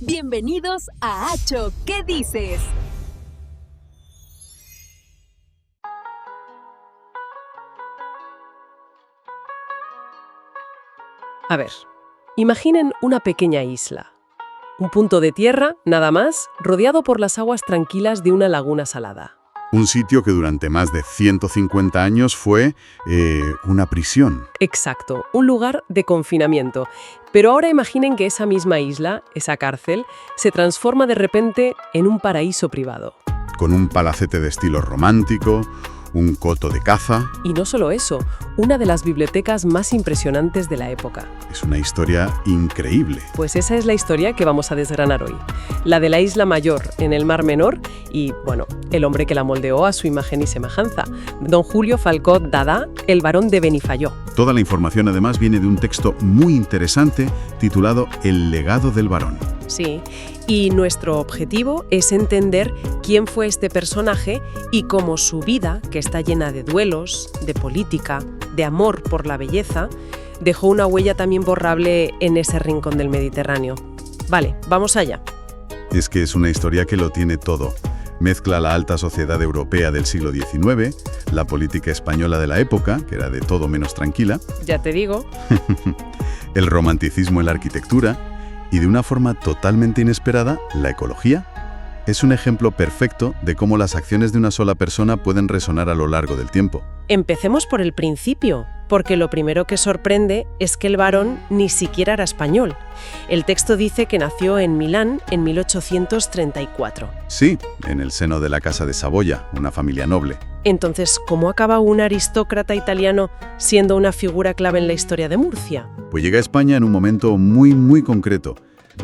Bienvenidos a Acho, ¿qué dices? A ver, imaginen una pequeña isla. Un punto de tierra, nada más, rodeado por las aguas tranquilas de una laguna salada. Un sitio que durante más de 150 años fue una prisión. Exacto, un lugar de confinamiento. Pero ahora imaginen que esa misma isla, esa cárcel, se transforma de repente en un paraíso privado. Con un palacete de estilo romántico, un coto de caza. Y no solo eso, una de las bibliotecas más impresionantes de la época. Es una historia increíble. Pues esa es la historia que vamos a desgranar hoy. La de la Isla Mayor, en el Mar Menor, y, bueno, el hombre que la moldeó a su imagen y semejanza. Don Julio Falcó Dada, el barón de Benifayó. Toda la información además viene de un texto muy interesante titulado El legado del barón. Sí, y nuestro objetivo es entender quién fue este personaje y cómo su vida, que está llena de duelos, de política, de amor por la belleza, dejó una huella también borrable en ese rincón del Mediterráneo. Vale, vamos allá. Es que es una historia que lo tiene todo. Mezcla la alta sociedad europea del siglo XIX, la política española de la época, que era de todo menos tranquila, Ya te digo. el romanticismo en la arquitectura y, de una forma totalmente inesperada, la ecología. Es un ejemplo perfecto de cómo las acciones de una sola persona pueden resonar a lo largo del tiempo. Empecemos por el principio, porque lo primero que sorprende es que el barón ni siquiera era español. El texto dice que nació en Milán en 1834. Sí, en el seno de la Casa de Saboya, una familia noble. Entonces, ¿cómo acaba un aristócrata italiano siendo una figura clave en la historia de Murcia? Pues llega a España en un momento muy concreto.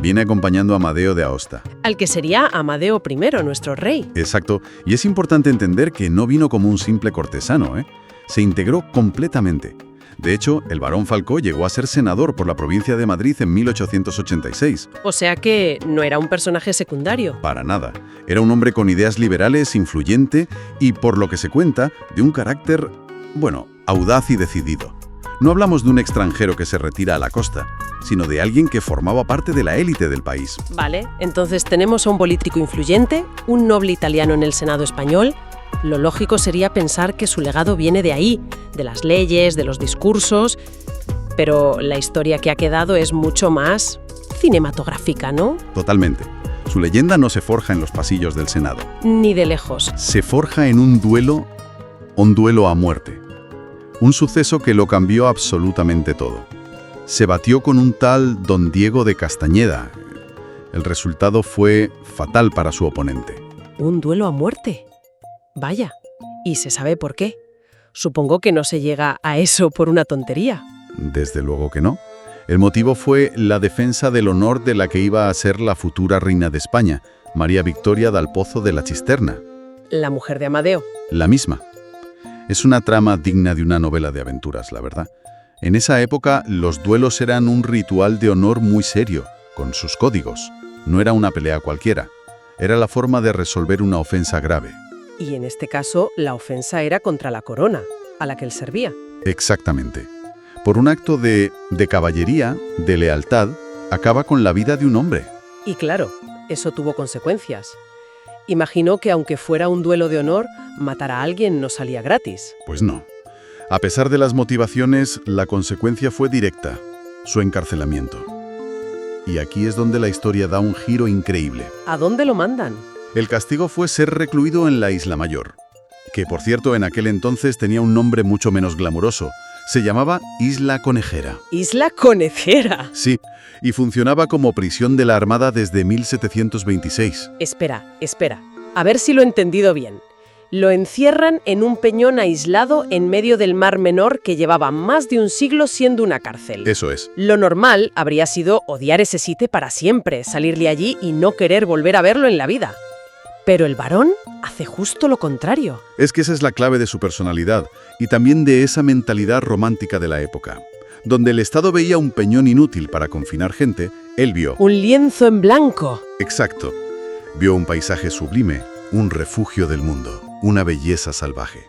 Viene acompañando a Amadeo de Aosta. Al que sería Amadeo I, nuestro rey. Exacto, y es importante entender que no vino como un simple cortesano, ¿eh? Se integró completamente. De hecho, el barón Falcó llegó a ser senador por la provincia de Madrid en 1886. O sea que no era un personaje secundario. Para nada. Era un hombre con ideas liberales, influyente y, por lo que se cuenta, de un carácter, audaz y decidido. No hablamos de un extranjero que se retira a la costa, sino de alguien que formaba parte de la élite del país. Vale, entonces tenemos a un político influyente, un noble italiano en el Senado español. Lo lógico sería pensar que su legado viene de ahí, de las leyes, de los discursos, pero la historia que ha quedado es mucho más cinematográfica, ¿no? Totalmente. Su leyenda no se forja en los pasillos del Senado. Ni de lejos. Se forja en un duelo a muerte. Un suceso que lo cambió absolutamente todo. Se batió con un tal don Diego de Castañeda. El resultado fue fatal para su oponente. Un duelo a muerte. Vaya, ¿y se sabe por qué? Supongo que no se llega a eso por una tontería. Desde luego que no. El motivo fue la defensa del honor de la que iba a ser la futura reina de España, María Victoria dal Pozo de la Cisterna. La mujer de Amadeo. La misma. Es una trama digna de una novela de aventuras, la verdad. En esa época, los duelos eran un ritual de honor muy serio, con sus códigos. No era una pelea cualquiera. Era la forma de resolver una ofensa grave. Y en este caso, la ofensa era contra la corona, a la que él servía. Exactamente. Por un acto de caballería, de lealtad, acaba con la vida de un hombre. Y claro, eso tuvo consecuencias. Imagino que aunque fuera un duelo de honor, matar a alguien no salía gratis. Pues no. A pesar de las motivaciones, la consecuencia fue directa: su encarcelamiento. Y aquí es donde la historia da un giro increíble. ¿A dónde lo mandan? El castigo fue ser recluido en la Isla Mayor, que por cierto en aquel entonces tenía un nombre mucho menos glamuroso. Se llamaba Isla Conejera. ¿Isla Conejera? Sí, y funcionaba como prisión de la Armada desde 1726. Espera. A ver si lo he entendido bien. Lo encierran en un peñón aislado en medio del Mar Menor que llevaba más de un siglo siendo una cárcel. Eso es. Lo normal habría sido odiar ese sitio para siempre, salirle allí y no querer volver a verlo en la vida. Pero el barón hace justo lo contrario. Es que esa es la clave de su personalidad y también de esa mentalidad romántica de la época. Donde el Estado veía un peñón inútil para confinar gente, él vio... Un lienzo en blanco. Exacto. Vio un paisaje sublime, un refugio del mundo, una belleza salvaje.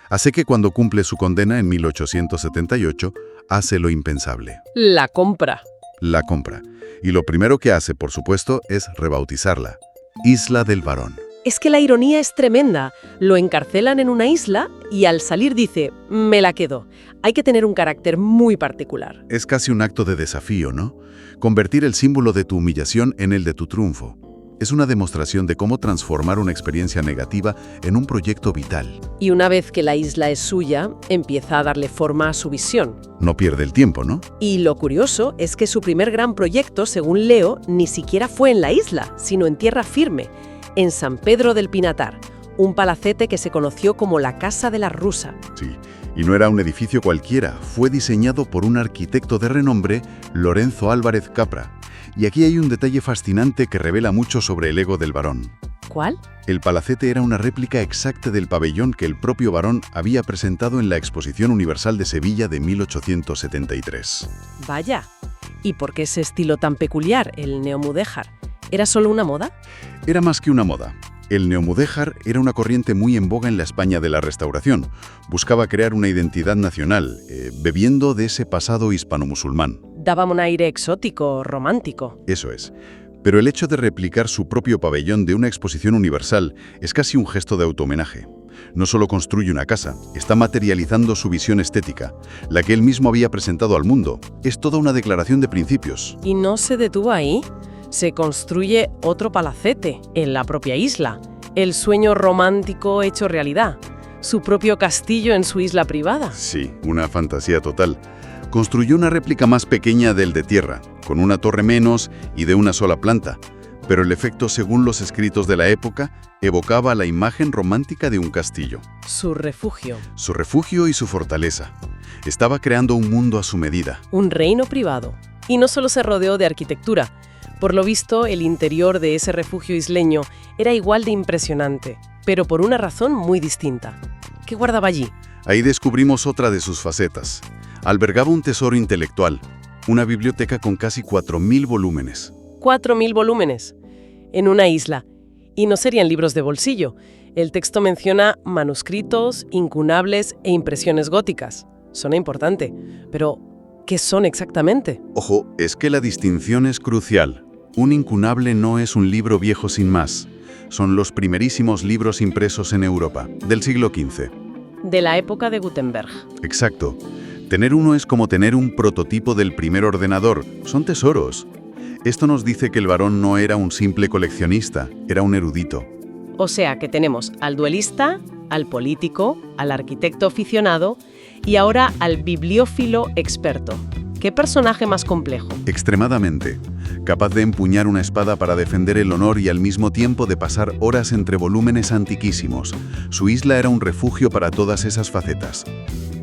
Así que cuando cumple su condena en 1878, hace lo impensable. La compra. La compra. Y lo primero que hace, por supuesto, es rebautizarla. Isla del Barón. Es que la ironía es tremenda. Lo encarcelan en una isla y al salir dice, me la quedo. Hay que tener un carácter muy particular. Es casi un acto de desafío, ¿no? Convertir el símbolo de tu humillación en el de tu triunfo. Es una demostración de cómo transformar una experiencia negativa en un proyecto vital. Y una vez que la isla es suya, empieza a darle forma a su visión. No pierde el tiempo, ¿no? Y lo curioso es que su primer gran proyecto, según leo, ni siquiera fue en la isla, sino en tierra firme, en San Pedro del Pinatar, un palacete que se conoció como la Casa de la Rusa. Sí, y no era un edificio cualquiera, fue diseñado por un arquitecto de renombre, Lorenzo Álvarez Capra. Y aquí hay un detalle fascinante que revela mucho sobre el ego del barón. ¿Cuál? El palacete era una réplica exacta del pabellón que el propio barón había presentado en la Exposición Universal de Sevilla de 1873. Vaya. ¿Y por qué ese estilo tan peculiar, el neomudéjar? ¿Era solo una moda? Era más que una moda. El neomudéjar era una corriente muy en boga en la España de la Restauración. Buscaba crear una identidad nacional, bebiendo de ese pasado hispano-musulmán. Daba un aire exótico, romántico. Eso es. Pero el hecho de replicar su propio pabellón de una exposición universal es casi un gesto de autohomenaje. No solo construye una casa, está materializando su visión estética, la que él mismo había presentado al mundo. Es toda una declaración de principios. ¿Y no se detuvo ahí? Se construye otro palacete en la propia isla. El sueño romántico hecho realidad. Su propio castillo en su isla privada. Sí, una fantasía total. Construyó una réplica más pequeña del de tierra, con una torre menos y de una sola planta. Pero el efecto, según los escritos de la época, evocaba la imagen romántica de un castillo. Su refugio. Su refugio y su fortaleza. Estaba creando un mundo a su medida. Un reino privado. Y no solo se rodeó de arquitectura. Por lo visto, el interior de ese refugio isleño era igual de impresionante, pero por una razón muy distinta. ¿Qué guardaba allí? Ahí descubrimos otra de sus facetas. Albergaba un tesoro intelectual, una biblioteca con casi 4.000 volúmenes. 4.000 volúmenes. En una isla. Y no serían libros de bolsillo. El texto menciona manuscritos, incunables e impresiones góticas. Suena importante, pero ¿qué son exactamente? Ojo, es que la distinción es crucial. Un incunable no es un libro viejo sin más. Son los primerísimos libros impresos en Europa, del siglo XV. De la época de Gutenberg. Exacto. Tener uno es como tener un prototipo del primer ordenador. Son tesoros. Esto nos dice que el barón no era un simple coleccionista, era un erudito. O sea que tenemos al duelista, al político, al arquitecto aficionado y ahora al bibliófilo experto. ¿Qué personaje más complejo? Extremadamente. Capaz de empuñar una espada para defender el honor y al mismo tiempo de pasar horas entre volúmenes antiquísimos. Su isla era un refugio para todas esas facetas.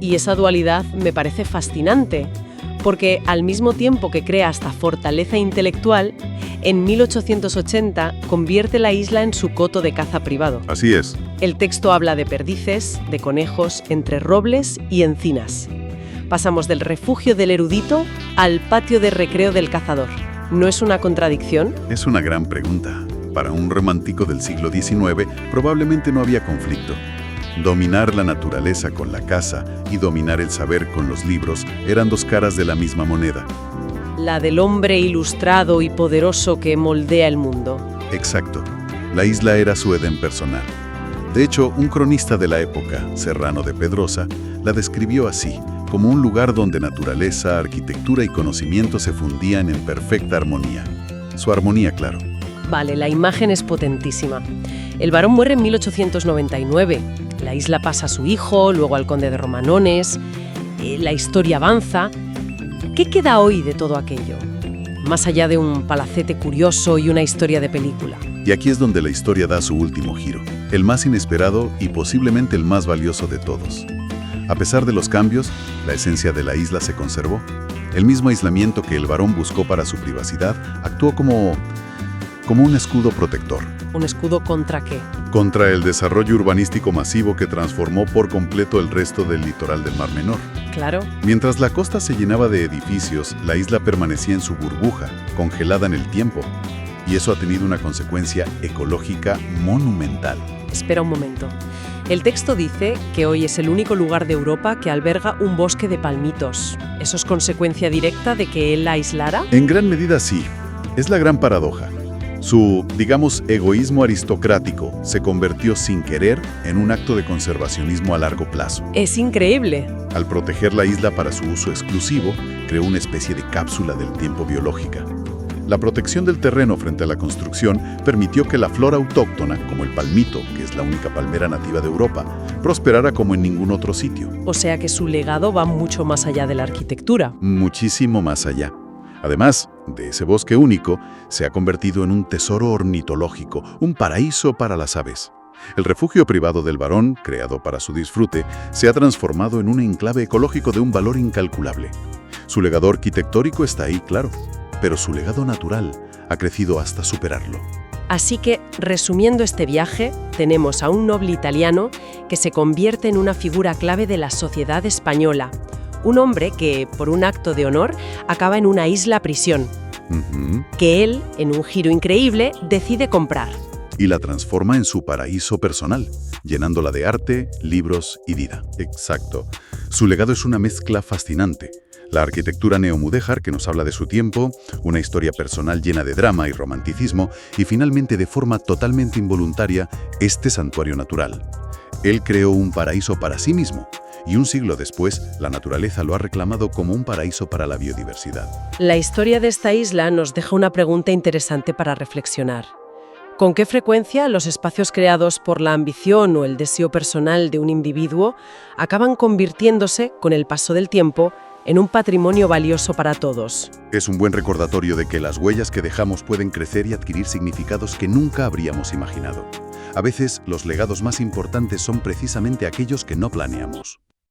Y esa dualidad me parece fascinante, porque al mismo tiempo que crea esta fortaleza intelectual, en 1880 convierte la isla en su coto de caza privado. Así es. El texto habla de perdices, de conejos, entre robles y encinas. Pasamos del refugio del erudito al patio de recreo del cazador. ¿No es una contradicción? Es una gran pregunta. Para un romántico del siglo XIX, probablemente no había conflicto. Dominar la naturaleza con la caza y dominar el saber con los libros eran dos caras de la misma moneda. La del hombre ilustrado y poderoso que moldea el mundo. Exacto. La isla era su Edén personal. De hecho, un cronista de la época, Serrano de Pedrosa, la describió así, como un lugar donde naturaleza, arquitectura y conocimiento se fundían en perfecta armonía. Su armonía, claro. Vale, la imagen es potentísima. El barón muere en 1899. La isla pasa a su hijo, luego al conde de Romanones. La historia avanza. ¿Qué queda hoy de todo aquello? Más allá de un palacete curioso y una historia de película. Y aquí es donde la historia da su último giro, el más inesperado y posiblemente el más valioso de todos. A pesar de los cambios, la esencia de la isla se conservó. El mismo aislamiento que el barón buscó para su privacidad actuó como un escudo protector. ¿Un escudo contra qué? Contra el desarrollo urbanístico masivo que transformó por completo el resto del litoral del Mar Menor. Claro. Mientras la costa se llenaba de edificios, la isla permanecía en su burbuja, congelada en el tiempo. Y eso ha tenido una consecuencia ecológica monumental. Espera un momento. El texto dice que hoy es el único lugar de Europa que alberga un bosque de palmitos. ¿Eso es consecuencia directa de que él la aislara? En gran medida sí. Es la gran paradoja. Su, digamos, egoísmo aristocrático se convirtió sin querer en un acto de conservacionismo a largo plazo. Es increíble. Al proteger la isla para su uso exclusivo, creó una especie de cápsula del tiempo biológica. La protección del terreno frente a la construcción permitió que la flora autóctona, como el palmito, que es la única palmera nativa de Europa, prosperara como en ningún otro sitio. O sea que su legado va mucho más allá de la arquitectura. Muchísimo más allá. Además de ese bosque único, se ha convertido en un tesoro ornitológico, un paraíso para las aves. El refugio privado del varón, creado para su disfrute, se ha transformado en un enclave ecológico de un valor incalculable. Su legado arquitectónico está ahí, claro, pero su legado natural ha crecido hasta superarlo. Así que, resumiendo este viaje, tenemos a un noble italiano que se convierte en una figura clave de la sociedad española. Un hombre que, por un acto de honor, acaba en una isla prisión, que él, en un giro increíble, decide comprar. Y la transforma en su paraíso personal, llenándola de arte, libros y vida. Exacto. Su legado es una mezcla fascinante. La arquitectura neomudéjar que nos habla de su tiempo, una historia personal llena de drama y romanticismo, y finalmente, de forma totalmente involuntaria, este santuario natural. Él creó un paraíso para sí mismo, y un siglo después, la naturaleza lo ha reclamado como un paraíso para la biodiversidad. La historia de esta isla nos deja una pregunta interesante para reflexionar. ¿Con qué frecuencia los espacios creados por la ambición o el deseo personal de un individuo acaban convirtiéndose, con el paso del tiempo, en un patrimonio valioso para todos? Es un buen recordatorio de que las huellas que dejamos pueden crecer y adquirir significados que nunca habríamos imaginado. A veces, los legados más importantes son precisamente aquellos que no planeamos.